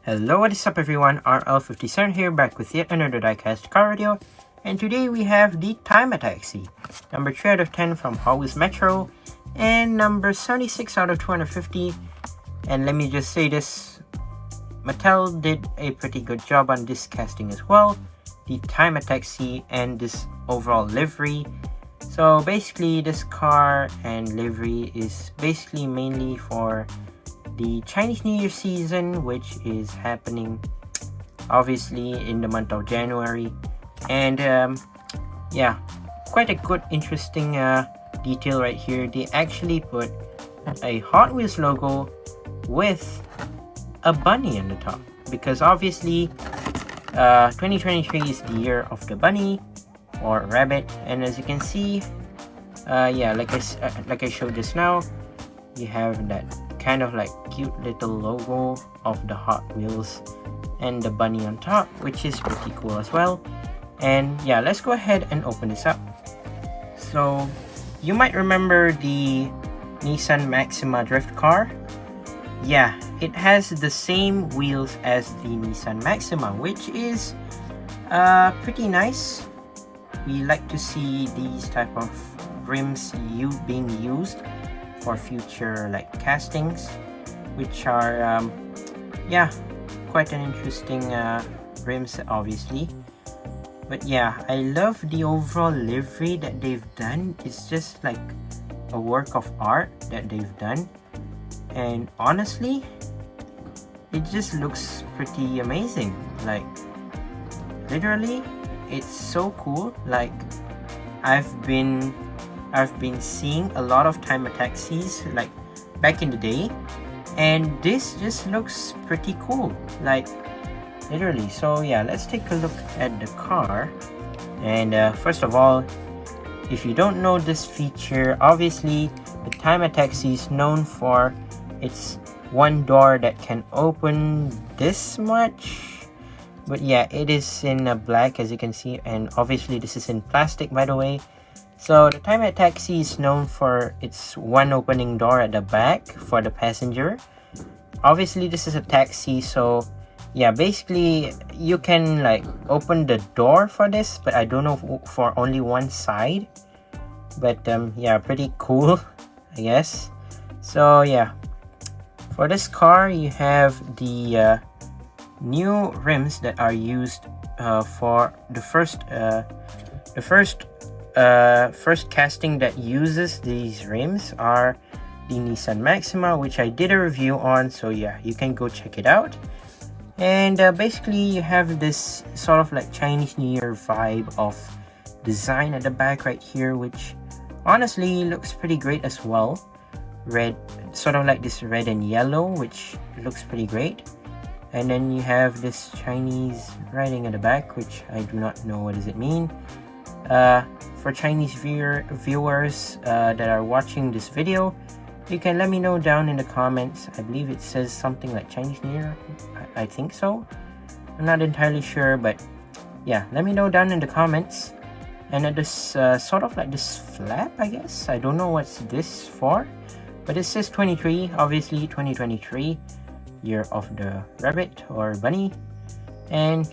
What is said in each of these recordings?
Hello, what is up everyone, RL57 here, back with yet another diecast car video, and today we have the Timeattaxi, number 3 out of 10 from Hotwheels Metro, and number 76 out of 250, and let me just say this, Mattel did a pretty good job on this casting as well, the Timeattaxi and this overall livery. So basically this car and livery is basically mainly for the Chinese New Year season, which is happening obviously in the month of January, and yeah, quite a good interesting detail right here. They actually put a Hot Wheels logo with a bunny on the top, because obviously 2023 is the year of the bunny or rabbit, and as you can see, yeah, like I showed just now, you have that kind of like cute little logo of the Hot Wheels and the bunny on top, which is pretty cool as well. And yeah, let's go ahead and open this up. So you might remember the Nissan Maxima drift car. Yeah, it has the same wheels as the Nissan Maxima, which is pretty nice. We like to see these type of rims being used for future like castings, which are yeah, quite an interesting rims obviously. But yeah, I love the overall livery that they've done. It's just like a work of art that they've done, and honestly it just looks pretty amazing. Like literally it's so cool. Like I've been seeing a lot of Timeattaxis like back in the day, and this just looks pretty cool, like literally. So yeah, let's take a look at the car. And first of all, if you don't know this feature, obviously the Timeattaxi is known for its one door that can open this much, but yeah, it is in black as you can see, and obviously this is in plastic, by the way. So the Timeattaxi is known for its one opening door at the back for the passenger. Obviously this is a taxi, so yeah, basically you can like open the door for this, but I don't know for only one side. But yeah, pretty cool I guess. So yeah, for this car you have the new rims that are used for the first casting that uses these rims are the Nissan Maxima, which I did a review on, so yeah, you can go check it out. And basically you have this sort of like Chinese New Year vibe of design at the back right here, which honestly looks pretty great as well. Red, sort of like this red and yellow, which looks pretty great. And then you have this Chinese writing at the back, which I do not know what does it mean. For Chinese viewers that are watching this video, you can let me know down in the comments. I believe it says something like Chinese New Year. I think so. I'm not entirely sure, but yeah, let me know down in the comments. And at this sort of like this flap, I guess, I don't know what's this for, but it says 23, obviously 2023, year of the rabbit or bunny. And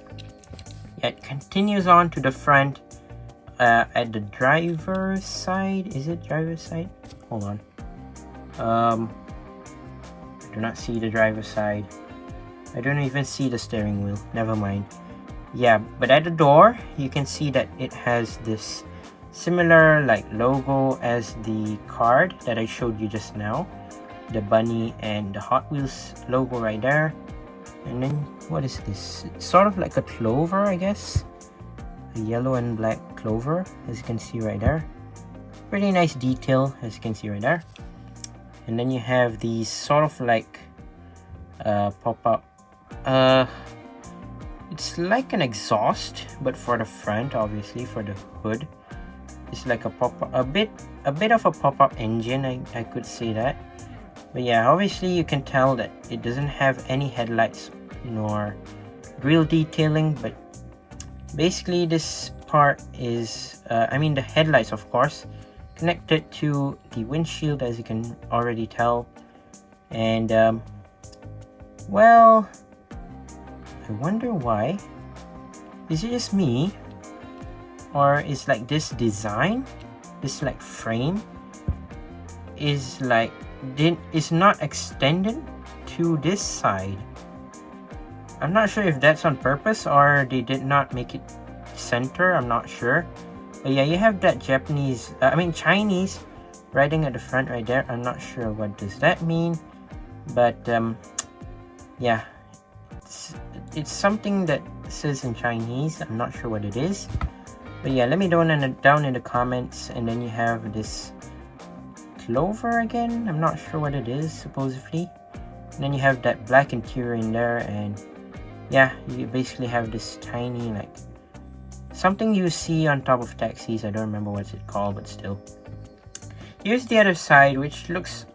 yeah, it continues on to the front. At the driver's side, is it driver's side? Hold on. I do not see the driver's side. I don't even see the steering wheel. Never mind. Yeah, but at the door, you can see that it has this similar like logo as the card that I showed you just now. The bunny and the Hot Wheels logo right there. And then what is this? It's sort of like a clover, I guess. A yellow and black clover, as you can see right there. Pretty nice detail, as you can see right there. And then you have these sort of like pop-up. It's like an exhaust, but for the front, obviously for the hood. It's like a bit of a pop-up engine, I could say that. But yeah, obviously you can tell that it doesn't have any headlights nor grille detailing, but basically this part is I mean the headlights, of course, connected to the windshield, as you can already tell. And well, I wonder why. Is it just me? Or is like this design, this like frame, is like is not extended to this side. I'm not sure if that's on purpose or they did not make it center. I'm not sure. But yeah, you have that Chinese writing at the front right there. I'm not sure what does that mean, but yeah, it's something that says in Chinese. I'm not sure what it is, but yeah, let me know down in the comments. And then you have this clover again. I'm not sure what it is, supposedly. And then you have that black interior in there, and yeah, you basically have this tiny like something you see on top of taxis. I don't remember what's it called, but still. Here's the other side, which looks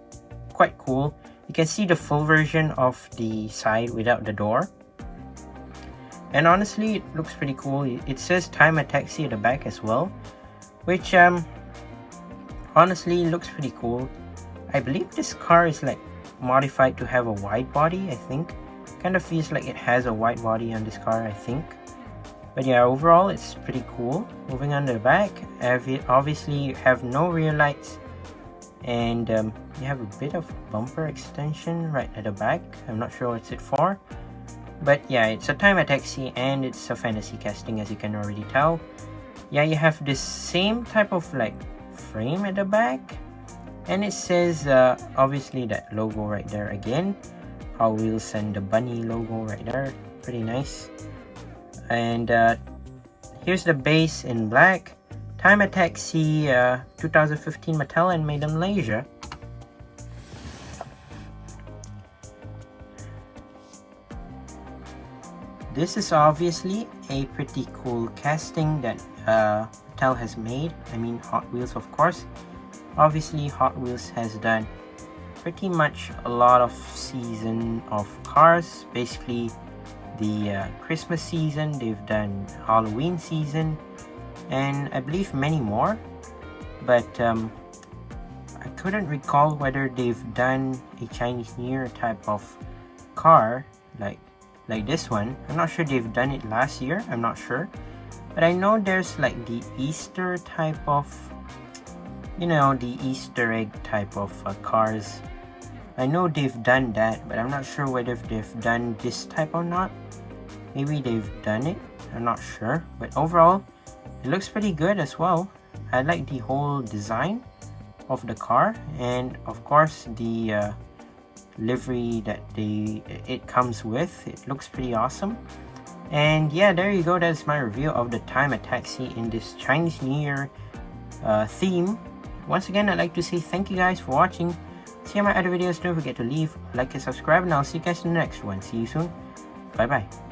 quite cool. You can see the full version of the side without the door. And honestly, it looks pretty cool. It says Timeattaxi at the back as well, which honestly looks pretty cool. I believe this car is like modified to have a wide body, I think. Kind of feels like it has a wide body on this car, I think. But yeah, overall it's pretty cool. Moving on to the back, obviously you have no rear lights, and you have a bit of bumper extension right at the back. I'm not sure what's it for, but yeah, it's a Timeattaxi and it's a fantasy casting, as you can already tell. Yeah, you have this same type of like frame at the back, and it says obviously that logo right there again, Hotwheels, and the bunny logo right there, pretty nice. And here's the base in black, Timeattaxi 2015 Mattel and made in Malaysia. This is obviously a pretty cool casting that Mattel has made. I mean, Hot Wheels, of course. Obviously, Hot Wheels has done pretty much a lot of season of cars. Basically, the Christmas season, they've done Halloween season, and I believe many more. But I couldn't recall whether they've done a Chinese New Year type of car like this one. I'm not sure they've done it last year. I'm not sure. But I know there's like the Easter type of, you know, the Easter egg type of cars. I know they've done that, but I'm not sure whether they've done this type or not. Maybe they've done it. I'm not sure. But overall, it looks pretty good as well. I like the whole design of the car, and of course the livery that it comes with. It looks pretty awesome. And yeah, there you go. That's my review of the Timeattaxi in this Chinese New Year theme. Once again, I'd like to say thank you guys for watching. See my other videos. Don't forget to leave, like, and subscribe, and I'll see you guys in the next one. See you soon. Bye bye.